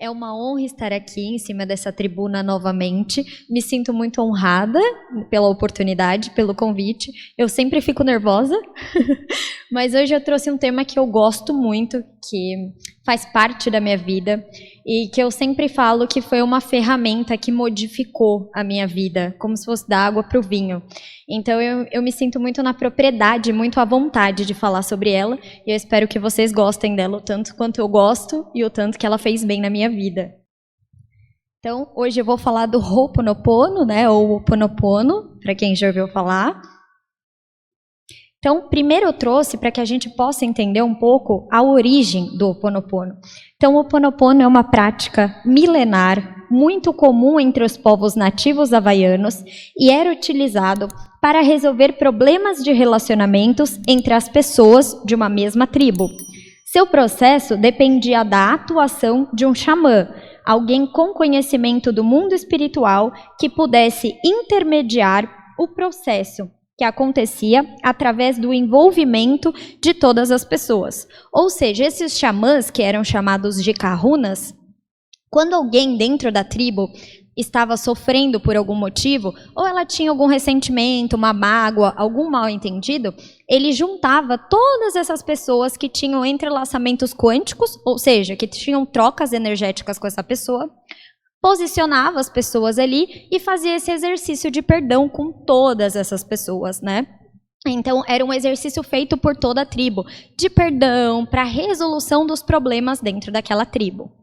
É uma honra estar aqui em cima dessa tribuna novamente. Me sinto muito honrada pela oportunidade, pelo convite. Eu sempre fico nervosa, mas hoje eu trouxe um tema que eu gosto muito, que faz parte da minha vida e que eu sempre falo que foi uma ferramenta que modificou a minha vida, como se fosse da água para o vinho. Então eu me sinto muito na propriedade, muito à vontade de falar sobre ela, e eu espero que vocês gostem dela o tanto quanto eu gosto e o tanto que ela fez bem na minha vida. Então, hoje eu vou falar do Ho'oponopono, né, ou Ho'oponopono, para quem já ouviu falar. Então, primeiro eu trouxe para que a gente possa entender um pouco a origem do Ho'oponopono. Então, o Ho'oponopono é uma prática milenar, muito comum entre os povos nativos havaianos e era utilizado para resolver problemas de relacionamentos entre as pessoas de uma mesma tribo. Seu processo dependia da atuação de um xamã, alguém com conhecimento do mundo espiritual que pudesse intermediar o processo, que acontecia através do envolvimento de todas as pessoas. Ou seja, esses xamãs, que eram chamados de kahunas, quando alguém dentro da tribo estava sofrendo por algum motivo, ou ela tinha algum ressentimento, uma mágoa, algum mal-entendido, ele juntava todas essas pessoas que tinham entrelaçamentos quânticos, ou seja, que tinham trocas energéticas com essa pessoa, posicionava as pessoas ali e fazia esse exercício de perdão com todas essas pessoas, né? Então, era um exercício feito por toda a tribo, de perdão para resolução dos problemas dentro daquela tribo.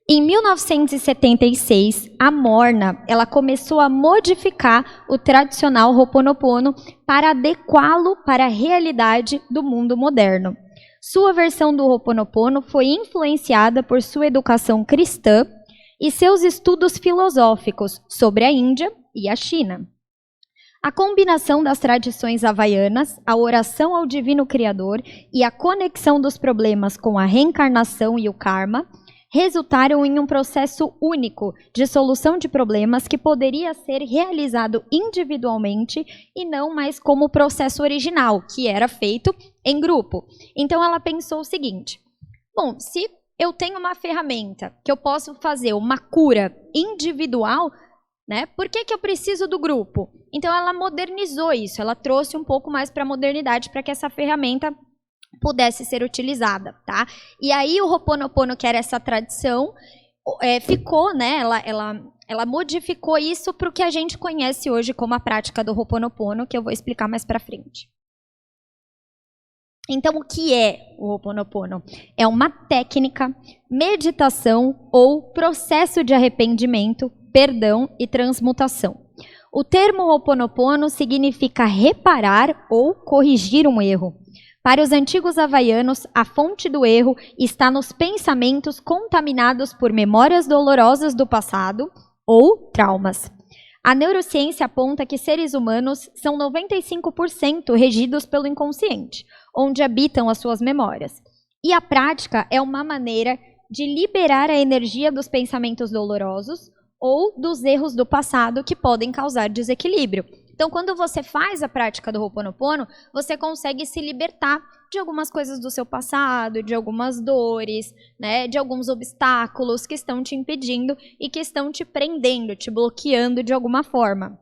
Em 1976, a Morna ela começou a modificar o tradicional Ho'oponopono para adequá-lo para a realidade do mundo moderno. Sua versão do Ho'oponopono foi influenciada por sua educação cristã e seus estudos filosóficos sobre a Índia e a China. A combinação das tradições havaianas, a oração ao Divino Criador e a conexão dos problemas com a reencarnação e o karma resultaram em um processo único de solução de problemas que poderia ser realizado individualmente e não mais como o processo original, que era feito em grupo. Então ela pensou o seguinte: bom, se eu tenho uma ferramenta que eu posso fazer uma cura individual, né, por que eu preciso do grupo? Então ela modernizou isso, ela trouxe um pouco mais para a modernidade para que essa ferramenta pudesse ser utilizada, tá? E aí o Ho'oponopono, que era essa tradição, ficou, né? Ela modificou isso para o que a gente conhece hoje como a prática do Ho'oponopono, que eu vou explicar mais para frente. Então, o que é o Ho'oponopono? É uma técnica, meditação ou processo de arrependimento, perdão e transmutação. O termo Ho'oponopono significa reparar ou corrigir um erro. Para os antigos havaianos, a fonte do erro está nos pensamentos contaminados por memórias dolorosas do passado ou traumas. A neurociência aponta que seres humanos são 95% regidos pelo inconsciente, onde habitam as suas memórias. E a prática é uma maneira de liberar a energia dos pensamentos dolorosos ou dos erros do passado que podem causar desequilíbrio. Então, quando você faz a prática do Ho'oponopono, você consegue se libertar de algumas coisas do seu passado, de algumas dores, né, de alguns obstáculos que estão te impedindo e que estão te prendendo, te bloqueando de alguma forma.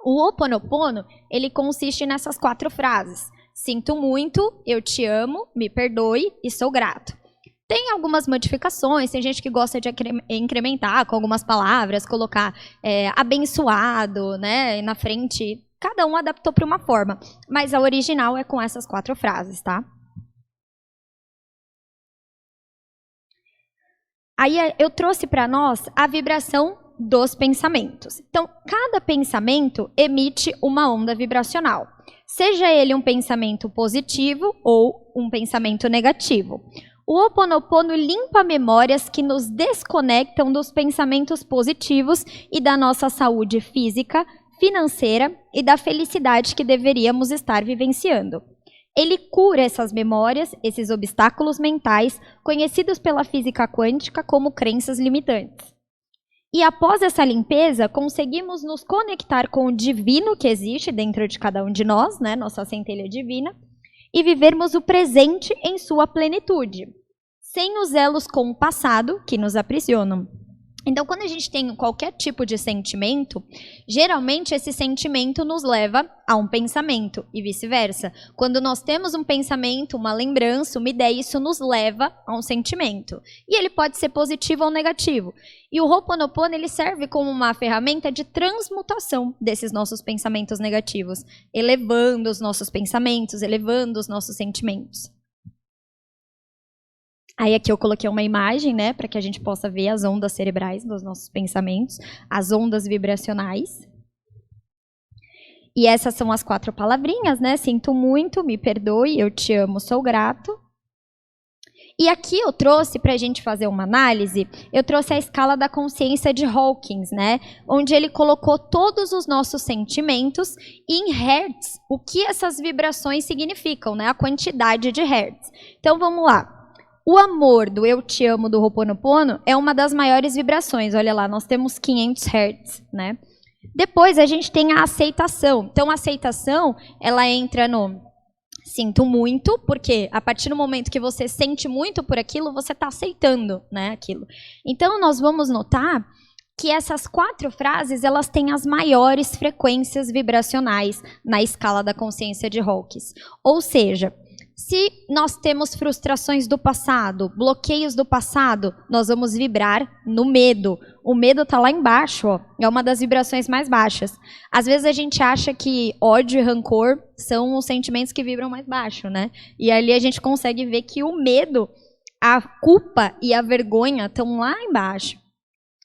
O Ho'oponopono, ele consiste nessas 4 frases: sinto muito, eu te amo, me perdoe e sou grato. Tem algumas modificações, tem gente que gosta de incrementar com algumas palavras, colocar abençoado, né, na frente. Cada um adaptou para uma forma, mas a original é com essas 4 frases, tá? Aí eu trouxe para nós a vibração dos pensamentos. Então, cada pensamento emite uma onda vibracional, seja ele um pensamento positivo ou um pensamento negativo. O Ho'oponopono limpa memórias que nos desconectam dos pensamentos positivos e da nossa saúde física, financeira e da felicidade que deveríamos estar vivenciando. Ele cura essas memórias, esses obstáculos mentais, conhecidos pela física quântica como crenças limitantes. E após essa limpeza, conseguimos nos conectar com o divino que existe dentro de cada um de nós, né, nossa centelha divina, e vivermos o presente em sua plenitude, sem os elos com o passado que nos aprisionam. Então, quando a gente tem qualquer tipo de sentimento, geralmente esse sentimento nos leva a um pensamento e vice-versa. Quando nós temos um pensamento, uma lembrança, uma ideia, isso nos leva a um sentimento. E ele pode ser positivo ou negativo. E o Ho'oponopono, ele serve como uma ferramenta de transmutação desses nossos pensamentos negativos, elevando os nossos pensamentos, elevando os nossos sentimentos. Aí aqui eu coloquei uma imagem, né, para que a gente possa ver as ondas cerebrais dos nossos pensamentos, as ondas vibracionais. E essas são as 4 palavrinhas, né? Sinto muito, me perdoe, eu te amo, sou grato. E aqui eu trouxe, para a gente fazer uma análise, eu trouxe a escala da consciência de Hawkins, né? Onde ele colocou todos os nossos sentimentos em hertz, o que essas vibrações significam, né? A quantidade de hertz. Então vamos lá. O amor do eu te amo do Ho'oponopono é uma das maiores vibrações. Olha lá, nós temos 500 Hz, né? Depois a gente tem a aceitação. Então a aceitação, ela entra no sinto muito, porque a partir do momento que você sente muito por aquilo, você está aceitando, né, aquilo. Então nós vamos notar que essas 4 frases, elas têm as maiores frequências vibracionais na escala da consciência de Hawkins. Ou seja, se nós temos frustrações do passado, bloqueios do passado, nós vamos vibrar no medo. O medo está lá embaixo, ó, é uma das vibrações mais baixas. Às vezes a gente acha que ódio e rancor são os sentimentos que vibram mais baixo, né? E ali a gente consegue ver que o medo, a culpa e a vergonha estão lá embaixo.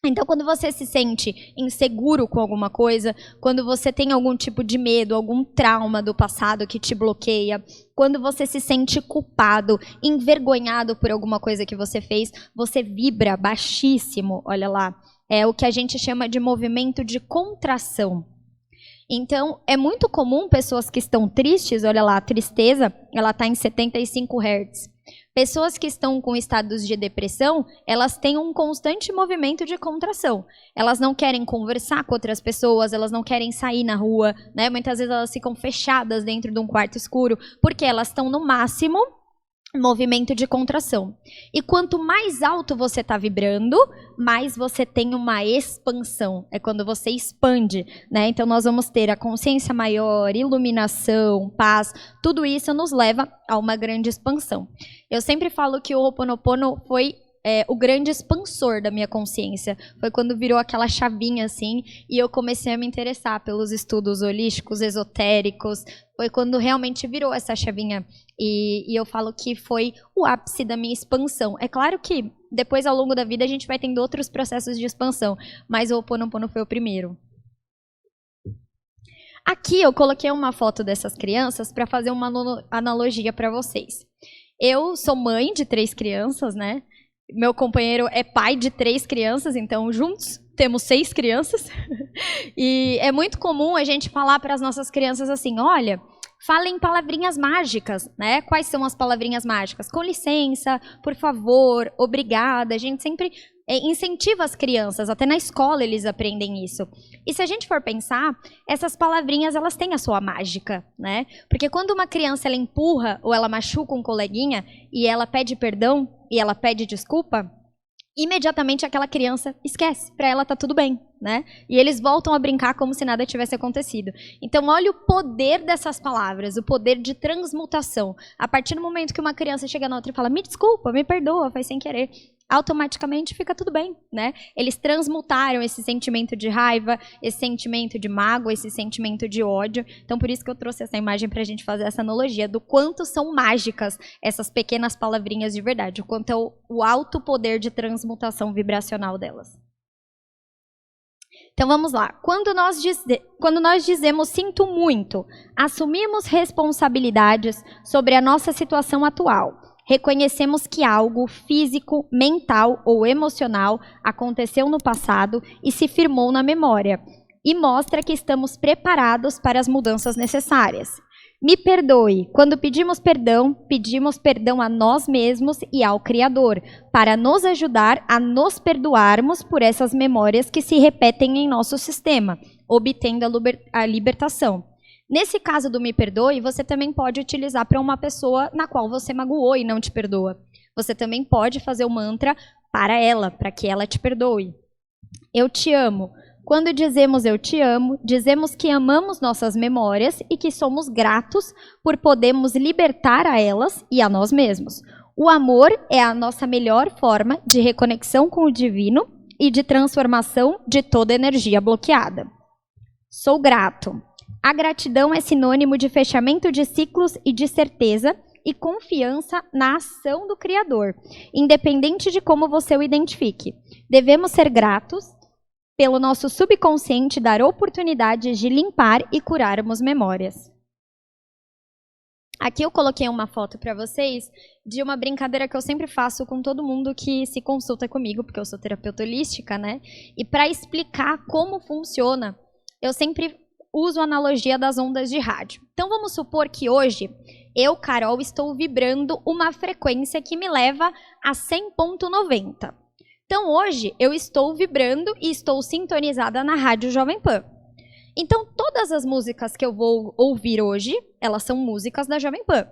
Então, quando você se sente inseguro com alguma coisa, quando você tem algum tipo de medo, algum trauma do passado que te bloqueia, quando você se sente culpado, envergonhado por alguma coisa que você fez, você vibra baixíssimo, olha lá. É o que a gente chama de movimento de contração. Então, é muito comum pessoas que estão tristes, olha lá, a tristeza, ela está em 75 Hz. Pessoas que estão com estados de depressão, elas têm um constante movimento de contração. Elas não querem conversar com outras pessoas, elas não querem sair na rua, né? Muitas vezes elas ficam fechadas dentro de um quarto escuro, porque elas estão no máximo movimento de contração. E quanto mais alto você está vibrando, mais você tem uma expansão. É quando você expande, né? Então nós vamos ter a consciência maior, iluminação, paz. Tudo isso nos leva a uma grande expansão. Eu sempre falo que o Ho'oponopono foi o grande expansor da minha consciência. Foi quando virou aquela chavinha assim e eu comecei a me interessar pelos estudos holísticos, esotéricos. Foi quando realmente virou essa chavinha e eu falo que foi o ápice da minha expansão. É claro que depois, ao longo da vida, a gente vai tendo outros processos de expansão, mas o Ho'oponopono foi o primeiro. Aqui eu coloquei uma foto dessas crianças para fazer uma analogia para vocês. Eu sou mãe de 3 crianças, né? Meu companheiro é pai de 3 crianças, então juntos temos 6 crianças. E é muito comum a gente falar para as nossas crianças assim, olha, falem palavrinhas mágicas, né? Quais são as palavrinhas mágicas? Com licença, por favor, obrigada. A gente sempre incentiva as crianças, até na escola eles aprendem isso. E se a gente for pensar, essas palavrinhas, elas têm a sua mágica, né? Porque quando uma criança ela empurra ou ela machuca um coleguinha e ela pede perdão e ela pede desculpa, imediatamente aquela criança esquece, para ela tá tudo bem, né? E eles voltam a brincar como se nada tivesse acontecido. Então, olha o poder dessas palavras, o poder de transmutação. A partir do momento que uma criança chega na outra e fala, me desculpa, me perdoa, foi sem querer, automaticamente fica tudo bem, né? Eles transmutaram esse sentimento de raiva, esse sentimento de mágoa, esse sentimento de ódio. Então, por isso que eu trouxe essa imagem para a gente fazer essa analogia do quanto são mágicas essas pequenas palavrinhas de verdade, o quanto é o alto poder de transmutação vibracional delas. Então, vamos lá. Quando nós dizemos sinto muito, assumimos responsabilidades sobre a nossa situação atual. Reconhecemos que algo físico, mental ou emocional aconteceu no passado e se firmou na memória, e mostra que estamos preparados para as mudanças necessárias. Me perdoe. Quando pedimos perdão a nós mesmos e ao Criador, para nos ajudar a nos perdoarmos por essas memórias que se repetem em nosso sistema, obtendo a libertação. Nesse caso do me perdoe, você também pode utilizar para uma pessoa na qual você magoou e não te perdoa. você também pode fazer o mantra para ela, para que ela te perdoe. Eu te amo. Quando dizemos eu te amo, dizemos que amamos nossas memórias e que somos gratos por podermos libertar a elas e a nós mesmos. O amor é a nossa melhor forma de reconexão com o divino e de transformação de toda energia bloqueada. Sou grato. A gratidão é sinônimo de fechamento de ciclos e de certeza e confiança na ação do Criador, independente de como você o identifique. Devemos ser gratos pelo nosso subconsciente dar oportunidades de limpar e curarmos memórias. Aqui eu coloquei uma foto para vocês de uma brincadeira que eu sempre faço com todo mundo que se consulta comigo, porque eu sou terapeuta holística, né? E para explicar como funciona, eu sempre uso a analogia das ondas de rádio. Então vamos supor que hoje eu, Carol, estou vibrando uma frequência que me leva a 100.90. Então hoje eu estou vibrando e estou sintonizada na Rádio Jovem Pan. Então todas as músicas que eu vou ouvir hoje, elas são músicas da Jovem Pan.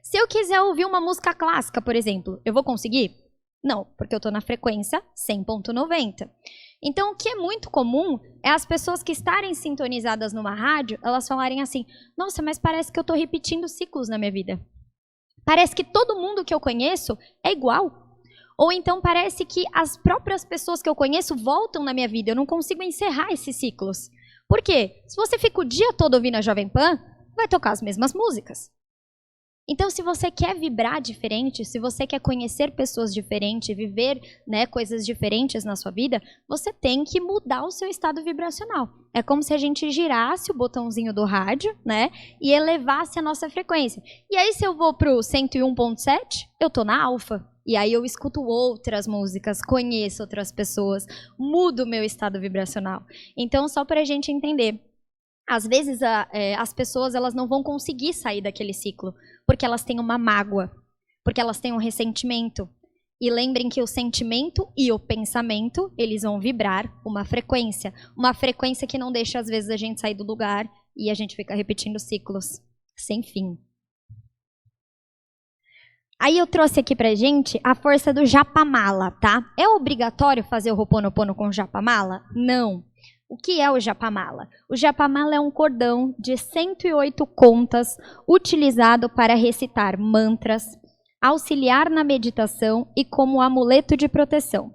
Se eu quiser ouvir uma música clássica, por exemplo, eu vou conseguir? Não, porque eu estou na frequência 100.90. Então o que é muito comum é as pessoas que estarem sintonizadas numa rádio, elas falarem assim, nossa, mas parece que eu estou repetindo ciclos na minha vida. Parece que todo mundo que eu conheço é igual. Ou então parece que as próprias pessoas que eu conheço voltam na minha vida. Eu não consigo encerrar esses ciclos. Por quê? Se você fica o dia todo ouvindo a Jovem Pan, vai tocar as mesmas músicas. Então, se você quer vibrar diferente, se você quer conhecer pessoas diferentes, viver, né, coisas diferentes na sua vida, você tem que mudar o seu estado vibracional. É como se a gente girasse o botãozinho do rádio, né, e elevasse a nossa frequência. E aí, se eu vou para o 101.7, eu tô na alfa. E aí eu escuto outras músicas, conheço outras pessoas, mudo o meu estado vibracional. Então, só para a gente entender, às vezes as pessoas elas não vão conseguir sair daquele ciclo, porque elas têm uma mágoa, porque elas têm um ressentimento. E lembrem que o sentimento e o pensamento, eles vão vibrar uma frequência que não deixa às vezes a gente sair do lugar e a gente fica repetindo ciclos sem fim. Aí eu trouxe aqui pra gente a força do Japamala, tá? É obrigatório fazer o Ho'oponopono com o Japamala? Não. O que é o Japamala? O Japamala é um cordão de 108 contas utilizado para recitar mantras, auxiliar na meditação e como amuleto de proteção.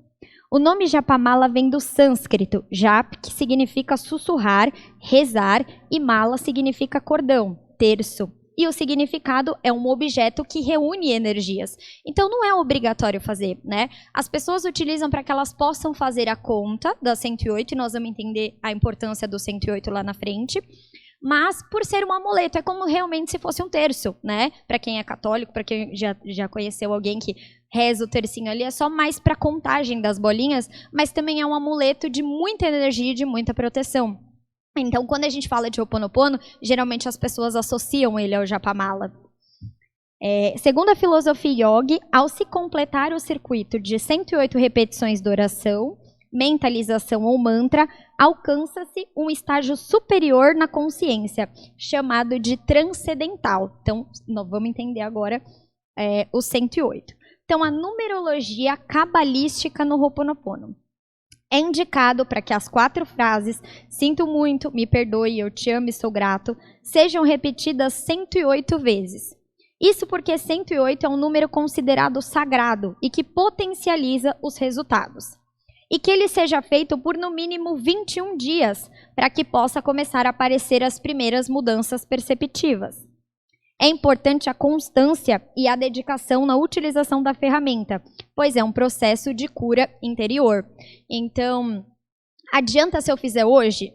O nome Japamala vem do sânscrito, jap, que significa sussurrar, rezar, e mala significa cordão, terço. E o significado é um objeto que reúne energias. Então, não é obrigatório fazer, né? As pessoas utilizam para que elas possam fazer a conta da 108, e nós vamos entender a importância do 108 lá na frente. Mas, por ser um amuleto, é como realmente se fosse um terço, né? Para quem é católico, para quem já conheceu alguém que reza o tercinho ali, é só mais para contagem das bolinhas, mas também é um amuleto de muita energia e de muita proteção. Então, quando a gente fala de Ho'oponopono, geralmente as pessoas associam ele ao Japamala. Segundo a filosofia yogi, ao se completar o circuito de 108 repetições de oração, mentalização ou mantra, alcança-se um estágio superior na consciência, chamado de transcendental. Então, nós vamos entender agora o 108. Então, a numerologia cabalística no Ho'oponopono. É indicado para que as 4 frases, sinto muito, me perdoe, eu te amo e sou grato, sejam repetidas 108 vezes. Isso porque 108 é um número considerado sagrado e que potencializa os resultados. E que ele seja feito por no mínimo 21 dias, para que possa começar a aparecer as primeiras mudanças perceptivas. É importante a constância e a dedicação na utilização da ferramenta, pois é um processo de cura interior. Então, adianta se eu fizer hoje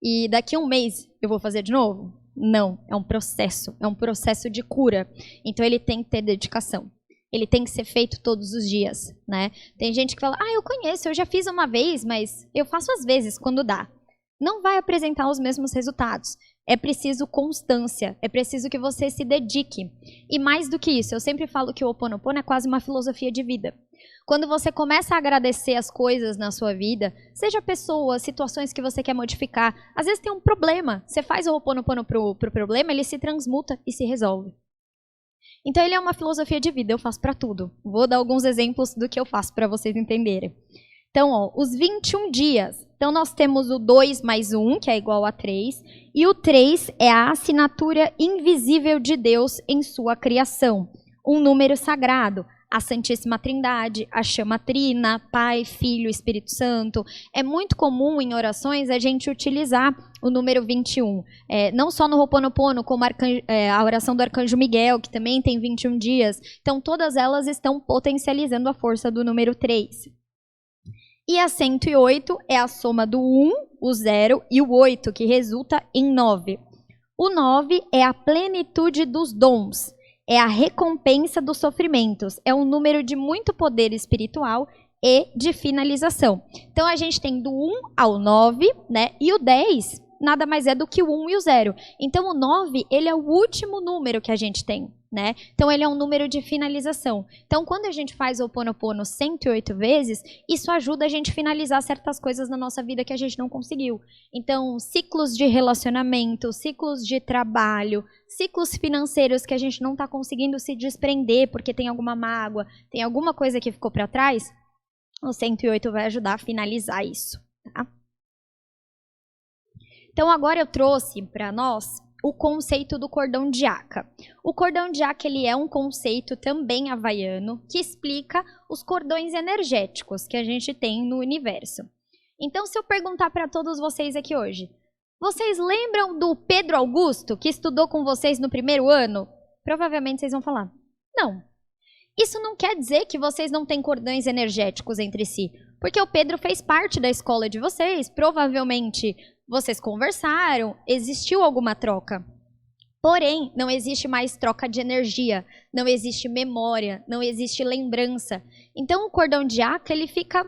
e daqui a um mês eu vou fazer de novo? Não, é um processo de cura. Então, ele tem que ter dedicação. Ele tem que ser feito todos os dias, né? Tem gente que fala, eu conheço, eu já fiz uma vez, mas eu faço às vezes, quando dá. Não vai apresentar os mesmos resultados. É preciso constância, é preciso que você se dedique. E mais do que isso, eu sempre falo que o Ho'oponopono é quase uma filosofia de vida. Quando você começa a agradecer as coisas na sua vida, seja pessoas, situações que você quer modificar, às vezes tem um problema, você faz o Ho'oponopono pro problema, ele se transmuta e se resolve. Então ele é uma filosofia de vida, eu faço para tudo. Vou dar alguns exemplos do que eu faço para vocês entenderem. Então, ó, os 21 dias. Então nós temos o 2 mais 1, que é igual a 3, e o 3 é a assinatura invisível de Deus em sua criação, um número sagrado. A Santíssima Trindade, a chama trina, Pai, Filho, Espírito Santo. É muito comum em orações a gente utilizar o número 21. Não só no Ho'oponopono, como a oração do Arcanjo Miguel, que também tem 21 dias. Então, todas elas estão potencializando a força do número 3. E a 108 é a soma do 1, o 0 e o 8, que resulta em 9. O 9 é a plenitude dos dons. É a recompensa dos sofrimentos. É um número de muito poder espiritual e de finalização. Então, a gente tem do 1 ao 9, né? E o 10 nada mais é do que o 1 e o 0. Então, o 9, ele é o último número que a gente tem, né? Então, ele é um número de finalização. Então, quando a gente faz o Ho'oponopono 108 vezes, isso ajuda a gente a finalizar certas coisas na nossa vida que a gente não conseguiu. Então, ciclos de relacionamento, ciclos de trabalho, ciclos financeiros que a gente não está conseguindo se desprender porque tem alguma mágoa, tem alguma coisa que ficou para trás, o 108 vai ajudar a finalizar isso, tá? Então, agora eu trouxe para nós o conceito do cordão de Aka. O cordão de Aka, ele é um conceito também havaiano que explica os cordões energéticos que a gente tem no universo. Então, se eu perguntar para todos vocês aqui hoje, vocês lembram do Pedro Augusto que estudou com vocês no primeiro ano? Provavelmente vocês vão falar, não. Isso não quer dizer que vocês não têm cordões energéticos entre si, porque o Pedro fez parte da escola de vocês, provavelmente vocês conversaram, existiu alguma troca. Porém, não existe mais troca de energia, não existe memória, não existe lembrança. Então, o cordão de Aka, ele fica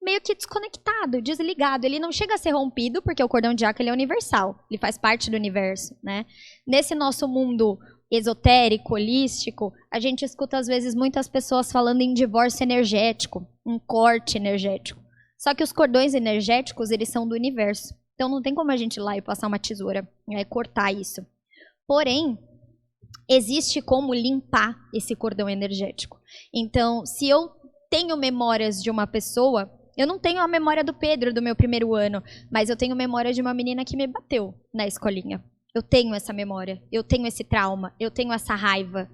meio que desconectado, desligado. Ele não chega a ser rompido, porque o cordão de Aka, ele é universal, ele faz parte do universo, né? Nesse nosso mundo esotérico, holístico, a gente escuta às vezes muitas pessoas falando em divórcio energético, um corte energético. Só que os cordões energéticos, eles são do universo. Então, não tem como a gente ir lá e passar uma tesoura e cortar isso. Porém, existe como limpar esse cordão energético. Então, se eu tenho memórias de uma pessoa, eu não tenho a memória do Pedro do meu primeiro ano, mas eu tenho memória de uma menina que me bateu na escolinha. Eu tenho essa memória, eu tenho esse trauma, eu tenho essa raiva.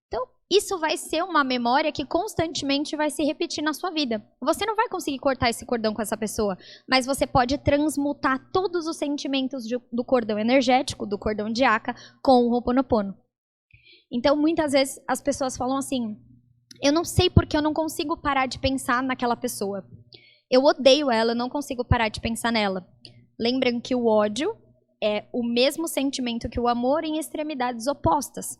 Então, isso vai ser uma memória que constantemente vai se repetir na sua vida. Você não vai conseguir cortar esse cordão com essa pessoa, mas você pode transmutar todos os sentimentos do cordão energético, do cordão de Aka, com o Ho'oponopono. Então, muitas vezes as pessoas falam assim, eu não sei porque eu não consigo parar de pensar naquela pessoa. Eu odeio ela, eu não consigo parar de pensar nela. Lembram que o ódio é o mesmo sentimento que o amor em extremidades opostas.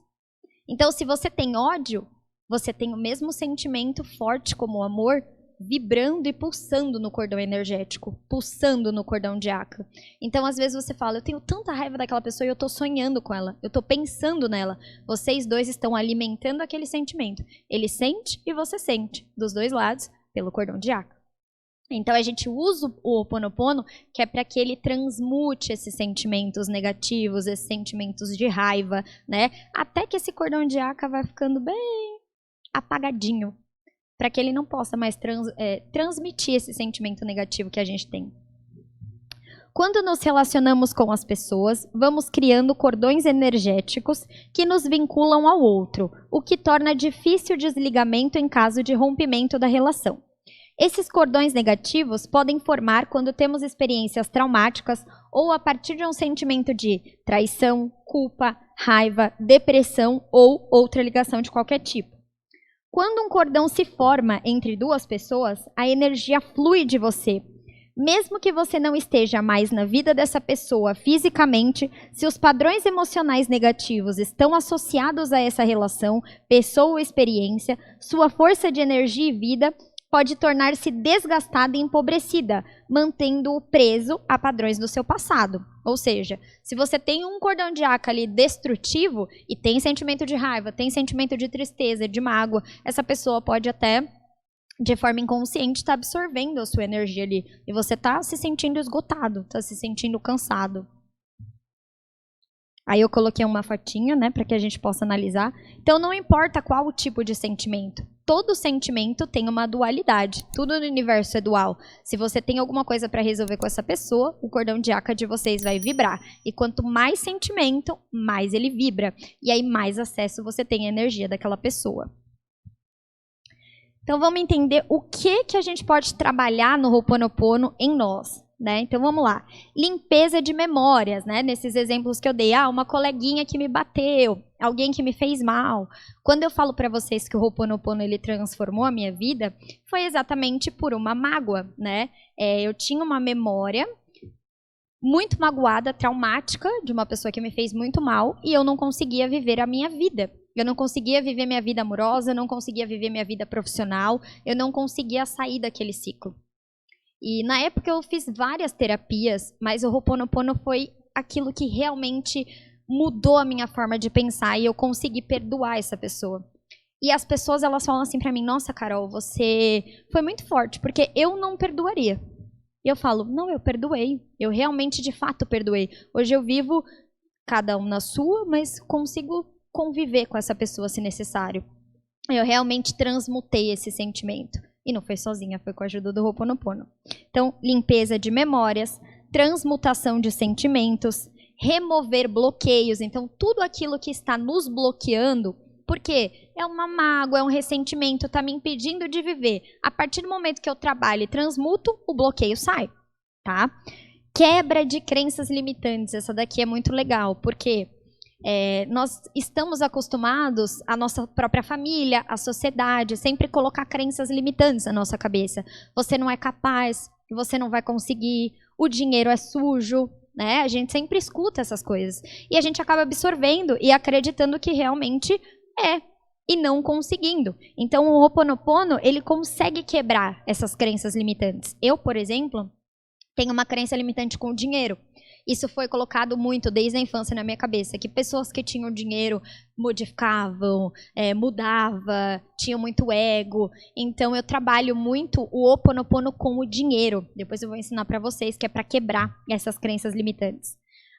Então, se você tem ódio, você tem o mesmo sentimento forte como o amor, vibrando e pulsando no cordão energético, pulsando no cordão de Aka. Então, às vezes você fala, eu tenho tanta raiva daquela pessoa e eu estou sonhando com ela, eu estou pensando nela. Vocês dois estão alimentando aquele sentimento. Ele sente e você sente, dos dois lados, pelo cordão de Aka. Então, a gente usa o Ho'oponopono, que é para que ele transmute esses sentimentos negativos, esses sentimentos de raiva, né? Até que esse cordão de Aka vai ficando bem apagadinho, para que ele não possa mais transmitir esse sentimento negativo que a gente tem. Quando nos relacionamos com as pessoas, vamos criando cordões energéticos que nos vinculam ao outro, o que torna difícil o desligamento em caso de rompimento da relação. Esses cordões negativos podem formar quando temos experiências traumáticas ou a partir de um sentimento de traição, culpa, raiva, depressão ou outra ligação de qualquer tipo. Quando um cordão se forma entre duas pessoas, a energia flui de você. Mesmo que você não esteja mais na vida dessa pessoa fisicamente, se os padrões emocionais negativos estão associados a essa relação, pessoa ou experiência, sua força de energia e vida pode tornar-se desgastada e empobrecida, mantendo-o preso a padrões do seu passado. Ou seja, se você tem um cordão de Aka ali destrutivo e tem sentimento de raiva, tem sentimento de tristeza, de mágoa, essa pessoa pode até, de forma inconsciente, estar absorvendo a sua energia ali. E você está se sentindo esgotado, está se sentindo cansado. Aí eu coloquei uma fotinha, né, para que a gente possa analisar. Então não importa qual o tipo de sentimento. Todo sentimento tem uma dualidade. Tudo no universo é dual. Se você tem alguma coisa para resolver com essa pessoa, o cordão de Akad de vocês vai vibrar. E quanto mais sentimento, mais ele vibra. E aí mais acesso você tem à energia daquela pessoa. Então vamos entender o que a gente pode trabalhar no Ho'oponopono em nós. Né? Então vamos lá, limpeza de memórias, né? Nesses exemplos que eu dei, uma coleguinha que me bateu, alguém que me fez mal. Quando eu falo para vocês que o Ho'oponopono ele transformou a minha vida, foi exatamente por uma mágoa, né? Eu tinha uma memória muito magoada, traumática, de uma pessoa que me fez muito mal, e eu não conseguia viver a minha vida. Eu não conseguia viver minha vida amorosa, eu não conseguia viver minha vida profissional, eu não conseguia sair daquele ciclo. E na época eu fiz várias terapias, mas o Ho'oponopono foi aquilo que realmente mudou a minha forma de pensar e eu consegui perdoar essa pessoa. E as pessoas, elas falam assim pra mim, nossa, Carol, você foi muito forte, porque eu não perdoaria. E eu falo, não, eu perdoei. Eu realmente, de fato, perdoei. Hoje eu vivo cada um na sua, mas consigo conviver com essa pessoa se necessário. Eu realmente transmutei esse sentimento. E não foi sozinha, foi com a ajuda do Ho'oponopono. Então, limpeza de memórias, transmutação de sentimentos, remover bloqueios. Então, tudo aquilo que está nos bloqueando, porque é uma mágoa, é um ressentimento, está me impedindo de viver. A partir do momento que eu trabalho e transmuto, o bloqueio sai, tá? Quebra de crenças limitantes. Essa daqui é muito legal, porque nós estamos acostumados, a nossa própria família, a sociedade, sempre colocar crenças limitantes na nossa cabeça. Você não é capaz, você não vai conseguir, o dinheiro é sujo, né? A gente sempre escuta essas coisas. E a gente acaba absorvendo e acreditando que realmente é, e não conseguindo. Então o Ho'oponopono, ele consegue quebrar essas crenças limitantes. Eu, por exemplo, tenho uma crença limitante com o dinheiro. Isso foi colocado muito desde a infância na minha cabeça, que pessoas que tinham dinheiro modificavam, mudava, tinham muito ego. Então eu trabalho muito o Ho'oponopono com o dinheiro. Depois eu vou ensinar para vocês que é para quebrar essas crenças limitantes.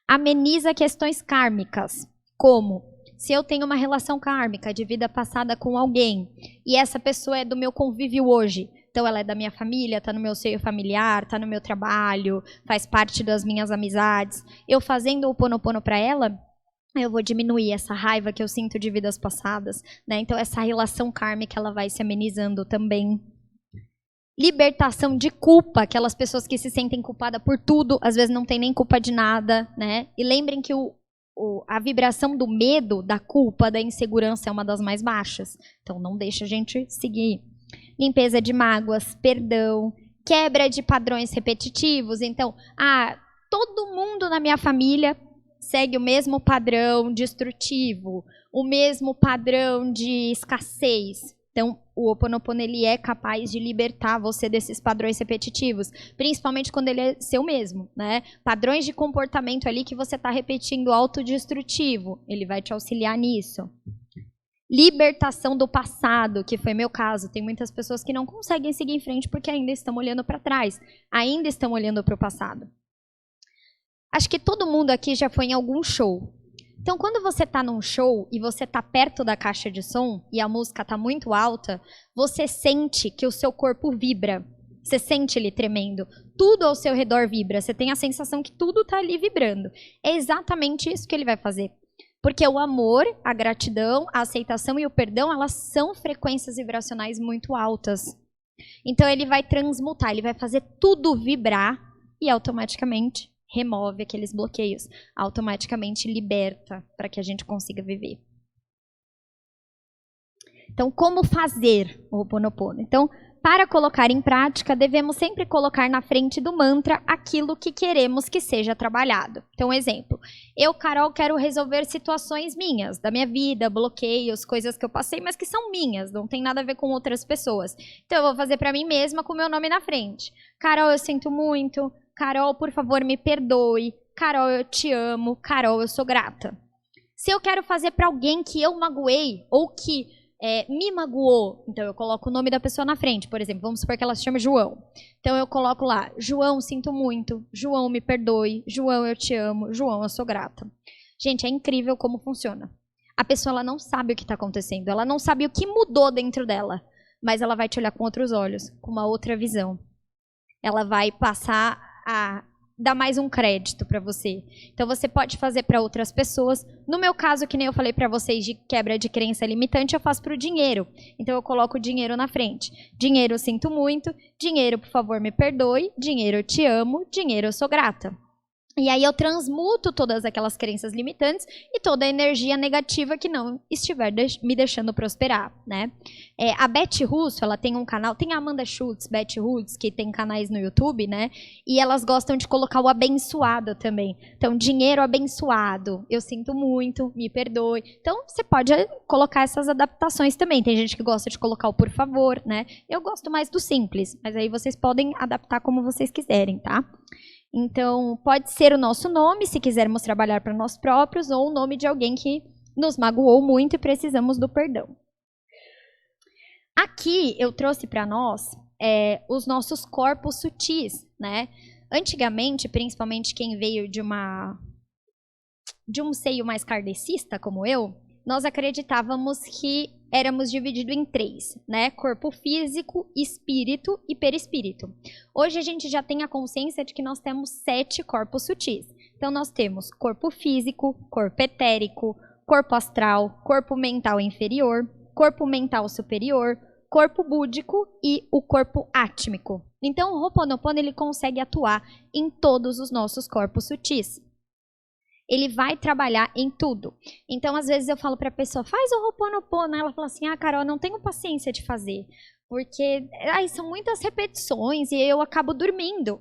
Ameniza questões kármicas, como se eu tenho uma relação kármica de vida passada com alguém e essa pessoa é do meu convívio hoje. Então, ela é da minha família, está no meu seio familiar, está no meu trabalho, faz parte das minhas amizades. Eu fazendo o Ho'oponopono para ela, eu vou diminuir essa raiva que eu sinto de vidas passadas, né? Então, essa relação kármica, ela vai se amenizando também. Libertação de culpa, aquelas pessoas que se sentem culpadas por tudo, às vezes não tem nem culpa de nada, né? E lembrem que a vibração do medo, da culpa, da insegurança é uma das mais baixas. Então, não deixa a gente seguir. Limpeza de mágoas, perdão, quebra de padrões repetitivos. Então, todo mundo na minha família segue o mesmo padrão destrutivo, o mesmo padrão de escassez. Então, o Ho'oponopono, ele é capaz de libertar você desses padrões repetitivos, principalmente quando ele é seu mesmo, né? Padrões de comportamento ali que você está repetindo autodestrutivo, ele vai te auxiliar nisso. Libertação do passado, que foi meu caso. Tem muitas pessoas que não conseguem seguir em frente porque ainda estão olhando para trás, ainda estão olhando para o passado. Acho que todo mundo aqui já foi em algum show. Então, quando você está num show e você está perto da caixa de som e a música está muito alta, você sente que o seu corpo vibra. Você sente ele tremendo. Tudo ao seu redor vibra. Você tem a sensação que tudo está ali vibrando. É exatamente isso que ele vai fazer. Porque o amor, a gratidão, a aceitação e o perdão, elas são frequências vibracionais muito altas. Então ele vai transmutar, ele vai fazer tudo vibrar e automaticamente remove aqueles bloqueios. Automaticamente liberta para que a gente consiga viver. Então, como fazer o Ho'oponopono? Então, para colocar em prática, devemos sempre colocar na frente do mantra aquilo que queremos que seja trabalhado. Então, exemplo, eu, Carol, quero resolver situações minhas, da minha vida, bloqueios, coisas que eu passei, mas que são minhas, não tem nada a ver com outras pessoas. Então, eu vou fazer para mim mesma com o meu nome na frente. Carol, eu sinto muito. Carol, por favor, me perdoe. Carol, eu te amo. Carol, eu sou grata. Se eu quero fazer para alguém que eu magoei ou que me magoou, então eu coloco o nome da pessoa na frente, por exemplo, vamos supor que ela se chama João. Então eu coloco lá, João, sinto muito, João, me perdoe, João, eu te amo, João, eu sou grata. Gente, é incrível como funciona. A pessoa ela não sabe o que está acontecendo, ela não sabe o que mudou dentro dela, mas ela vai te olhar com outros olhos, com uma outra visão. Ela vai passar a dar mais um crédito para você. Então você pode fazer para outras pessoas. No meu caso, que nem eu falei para vocês de quebra de crença limitante, eu faço para o dinheiro. Então eu coloco o dinheiro na frente. Dinheiro, eu sinto muito. Dinheiro, por favor, me perdoe. Dinheiro, eu te amo. Dinheiro, eu sou grata. E aí eu transmuto todas aquelas crenças limitantes e toda a energia negativa que não estiver me deixando prosperar, né? A Beth Russo, ela tem um canal, tem a Amanda Schultz, Beth Russo, que tem canais no YouTube, né? E elas gostam de colocar o abençoado também. Então, dinheiro abençoado, eu sinto muito, me perdoe. Então, você pode colocar essas adaptações também. Tem gente que gosta de colocar o por favor, né? Eu gosto mais do simples, mas aí vocês podem adaptar como vocês quiserem, tá? Então, pode ser o nosso nome, se quisermos trabalhar para nós próprios, ou o nome de alguém que nos magoou muito e precisamos do perdão. Aqui eu trouxe para nós os nossos corpos sutis, né? Antigamente, principalmente quem veio de um seio mais kardecista como eu, nós acreditávamos que éramos divididos em 3, né? Corpo físico, espírito e perispírito. Hoje a gente já tem a consciência de que nós temos 7 corpos sutis. Então nós temos corpo físico, corpo etérico, corpo astral, corpo mental inferior, corpo mental superior, corpo búdico e o corpo átmico. Então o Ho'oponopono ele consegue atuar em todos os nossos corpos sutis. Ele vai trabalhar em tudo. Então, às vezes eu falo para a pessoa, faz o Ho'oponopono. Ela fala assim, Carol, eu não tenho paciência de fazer. Porque são muitas repetições e eu acabo dormindo.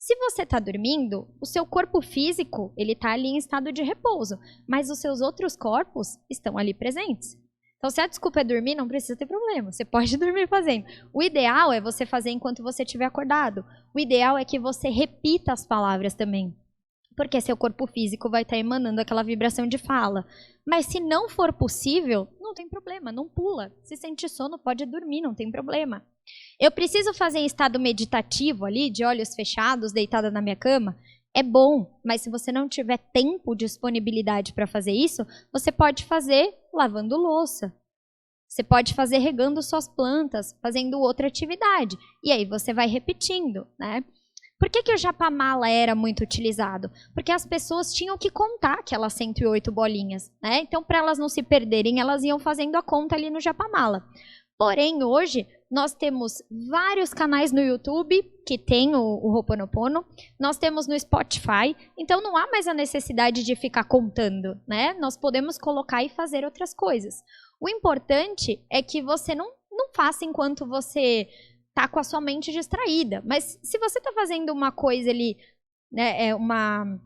Se você está dormindo, o seu corpo físico, ele está ali em estado de repouso. Mas os seus outros corpos estão ali presentes. Então, se a desculpa é dormir, não precisa ter problema. Você pode dormir fazendo. O ideal é você fazer enquanto você estiver acordado. O ideal é que você repita as palavras também. Porque seu corpo físico vai estar emanando aquela vibração de fala. Mas se não for possível, não tem problema, não pula. Se sente sono, pode dormir, não tem problema. Eu preciso fazer em estado meditativo ali, de olhos fechados, deitada na minha cama? É bom, mas se você não tiver tempo, disponibilidade para fazer isso, você pode fazer lavando louça. Você pode fazer regando suas plantas, fazendo outra atividade. E aí você vai repetindo, né? Por que o japamala era muito utilizado? Porque as pessoas tinham que contar aquelas 108 bolinhas, né? Então, para elas não se perderem, elas iam fazendo a conta ali no japamala. Porém, hoje, nós temos vários canais no YouTube que tem o Ho'oponopono. Nós temos no Spotify. Então, não há mais a necessidade de ficar contando, né? Nós podemos colocar e fazer outras coisas. O importante é que você não faça enquanto você tá com a sua mente distraída. Mas se você tá fazendo uma coisa ali, né, uma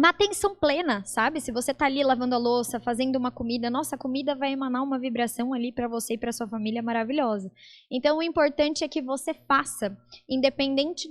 atenção plena, sabe? Se você tá ali lavando a louça, fazendo uma comida, nossa, a comida vai emanar uma vibração ali para você e para sua família maravilhosa. Então, o importante é que você faça, independente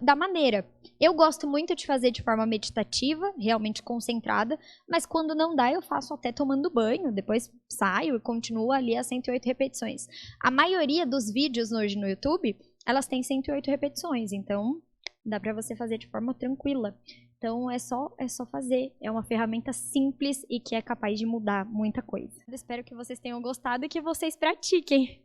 da maneira. Eu gosto muito de fazer de forma meditativa, realmente concentrada, mas quando não dá, eu faço até tomando banho, depois saio e continuo ali as 108 repetições. A maioria dos vídeos hoje no YouTube, elas têm 108 repetições, então dá para você fazer de forma tranquila. Então, é só fazer. É uma ferramenta simples e que é capaz de mudar muita coisa. Eu espero que vocês tenham gostado e que vocês pratiquem.